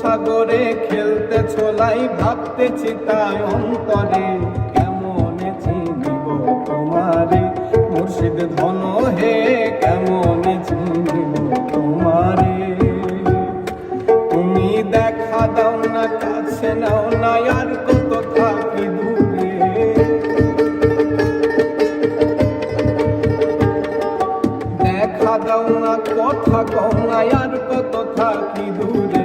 সাগরে খেলতে ছোলাই ভাবতেছি তাই অন্তরে কেমনে চিনিব তোমারে মুর্শিদ ধন হে কেমনে চিনিব তোমারে তুমি দেখা দাও না কাছে নাও না আর কত থাকি দূরে দেখা দাও না কথা কও না আর কত থাকি দূরে